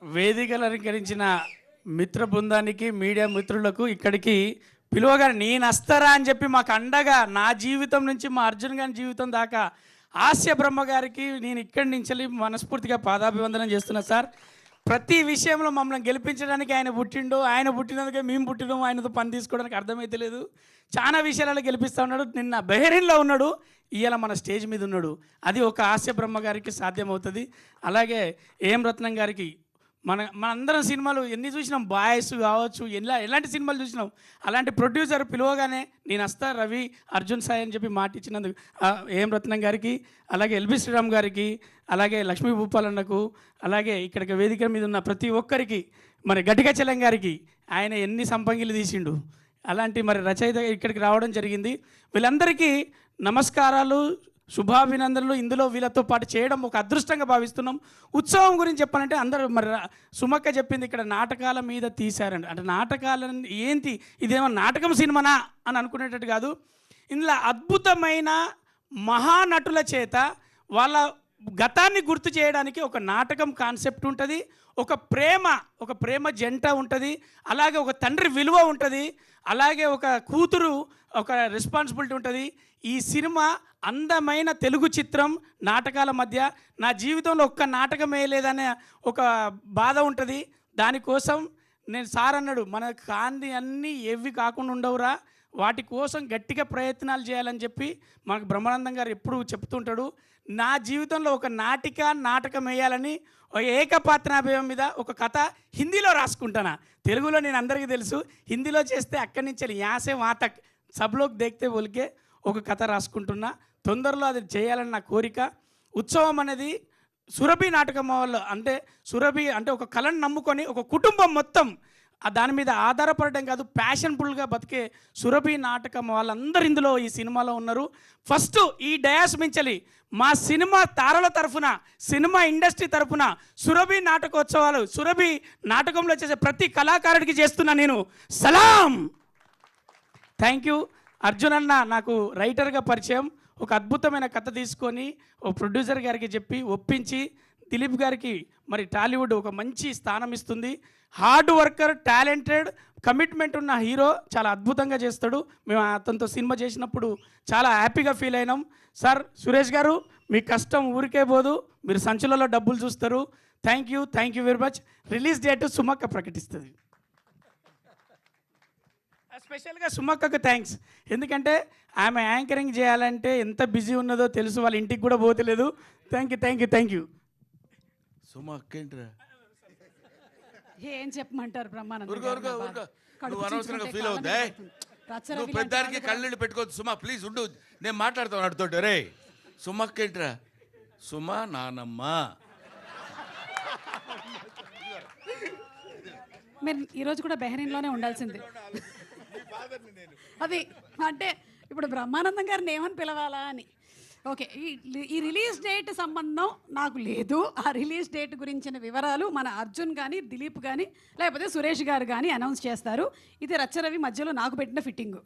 వేదికలు అలంకరించిన మిత్ర బృందానికి, మీడియా మిత్రులకు ఇక్కడికి పిలువగా నేను వస్తారా అని చెప్పి మాకు అండగా నా జీవితం నుంచి మా అర్జున్ గారి జీవితం దాకా హాస్య బ్రహ్మ గారికి నేను ఇక్కడి నుంచి మనస్ఫూర్తిగా పాదాభివందనం చేస్తున్నా సార్. ప్రతి విషయంలో మమ్మల్ని గెలిపించడానికి ఆయన పుట్టిండు, ఆయన పుట్టినందుకే మేము పుట్టినాం, ఆయనతో పని తీసుకోవడానికి అర్థమైతే లేదు. చాలా విషయాలలో గెలిపిస్తూ ఉన్నాడు. నిన్న బెహరీన్లో ఉన్నాడు, ఇవాళ మన స్టేజ్ మీద ఉన్నాడు. అది ఒక హాస్య బ్రహ్మ గారికి సాధ్యమవుతుంది. అలాగే ఏం రత్నం గారికి మనందరం సినిమాలు ఎన్ని చూసినాం, బాయ్స్ కావచ్చు, ఎలాంటి సినిమాలు చూసినాం. అలాంటి ప్రొడ్యూసర్ పిలువగానే నేను వస్తా రవి, అర్జున్ సాయి అని చెప్పి మాట ఇచ్చినందుకు ఏం రత్నం గారికి, అలాగే ఎల్బి శ్రీరామ్ గారికి, అలాగే లక్ష్మీ భూపాలన్నకు, అలాగే ఇక్కడికి వేదిక మీద ఉన్న ప్రతి ఒక్కరికి, మరి గట్టిగా చెల్లం గారికి ఆయన ఎన్ని సంపంగిలు తీసిండు, అలాంటి మరి రచయిత ఇక్కడికి రావడం జరిగింది. వీళ్ళందరికీ నమస్కారాలు, శుభాభినందనలు. ఇందులో వీళ్ళతో పాటు చేయడం ఒక అదృష్టంగా భావిస్తున్నాం. ఉత్సవం గురించి చెప్పాలంటే అందరూ మరి సుమక్క చెప్పింది, ఇక్కడ నాటకాల మీద తీశారండి. అంటే నాటకాలను ఏంటి, ఇదేమో నాటకం సినిమానా అని అనుకునేటట్టు కాదు. ఇందులో అద్భుతమైన మహానటుల చేత వాళ్ళ గతాన్ని గుర్తు చేయడానికి ఒక నాటకం కాన్సెప్ట్ ఉంటుంది, ఒక ప్రేమ జంట ఉంటుంది, అలాగే ఒక తండ్రి విలువ ఉంటుంది, అలాగే ఒక కూతురు ఒక రెస్పాన్సిబిలిటీ ఉంటుంది. ఈ సినిమా అందమైన తెలుగు చిత్రం. నాటకాల మధ్య నా జీవితంలో ఒక్క నాటకం వేయలేదనే ఒక బాధ ఉంటుంది. దానికోసం నేను సార్ అన్నాడు, మనకు కాంతి అన్నీ ఏవి కాకుండా ఉండవురా, వాటి కోసం గట్టిగా ప్రయత్నాలు చేయాలని చెప్పి మనకు బ్రహ్మానందం గారు ఎప్పుడు చెప్తుంటాడు. నా జీవితంలో ఒక నాటకం వేయాలని ఏకపాత్రాభియం మీద ఒక కథ హిందీలో రాసుకుంటాను. తెలుగులో నేను అందరికీ తెలుసు, హిందీలో చేస్తే అక్కడి నుంచి యాసే వాతక్ సబ్లోకి దేక్తే బోల్కే ఒక కథ రాసుకుంటున్నా. తొందరలో అది చేయాలని నా కోరిక. ఉత్సవం అనేది సురభి నాటకం వాళ్ళు, అంటే సురభి అంటే ఒక కళను నమ్ముకొని ఒక కుటుంబం మొత్తం దాని మీద ఆధారపడడం కాదు, ప్యాషన్ఫుల్గా బతికే సురభి నాటకం వాళ్ళందరూ ఇందులో ఈ సినిమాలో ఉన్నారు. ఫస్ట్ ఈ డయాస్ మించలి మా సినిమా తారల తరఫున, సినిమా ఇండస్ట్రీ తరఫున సురభి నాటకోత్సవాలు, సురభి నాటకంలో చేసే ప్రతి కళాకారుడికి చేస్తున్నా నేను సలాం. Thank you. అర్జున్ అన్న నాకు రైటర్గా పరిచయం. ఒక అద్భుతమైన కథ తీసుకొని ఓ ప్రొడ్యూసర్ గారికి చెప్పి ఒప్పించి దిలీప్ గారికి మరి టాలీవుడ్ ఒక మంచి స్థానం ఇస్తుంది. హార్డ్ వర్కర్, టాలెంటెడ్, కమిట్మెంట్ ఉన్న హీరో, చాలా అద్భుతంగా చేస్తాడు. మేము అతనితో సినిమా చేసినప్పుడు చాలా హ్యాపీగా ఫీల్ అయినాం. సార్ సురేష్ గారు, మీ కష్టం ఊరికే పోదు, మీరు సంచులలో డబ్బులు చూస్తారు. Thank you very much. Release date సుమక్క ప్రకటిస్తుంది. స్పెషల్గా సుమక్కకు థ్యాంక్స్, ఎందుకంటే ఆమె యాంకరింగ్ చేయాలంటే ఎంత బిజీ ఉన్నదో తెలుసు, వాళ్ళ ఇంటికి కూడా పోతలేదు. Thank you. సుమక్క ఏంట్రా, ఏం చెప్పమంటారు బ్రహ్మానందం? ఫీల్ అవుతా పెద్దానికి కళ్ళీళ్ళు పెట్టుకోవద్దు. సుమా ప్లీజ్ ఉండు, నేను మాట్లాడతాను అడుతోటి. రే సుమక్క ఏంట్రా, సుమా నానమ్మ. మీరు ఈరోజు కూడా బెహరీన్లోనే ఉండాల్సింది. అది అంటే ఇప్పుడు బ్రహ్మానందం గారిని ఏమని పిలవాలా అని. ఓకే, ఈ రిలీజ్ డేట్ సంబంధం నాకు లేదు. ఆ రిలీజ్ డేట్ గురించిన వివరాలు మన అర్జున్ కానీ, దిలీప్ కానీ, లేకపోతే సురేష్ గారు కానీ అనౌన్స్ చేస్తారు. ఇది రచ్చరవి మధ్యలో నాకు పెట్టిన ఫిట్టింగు.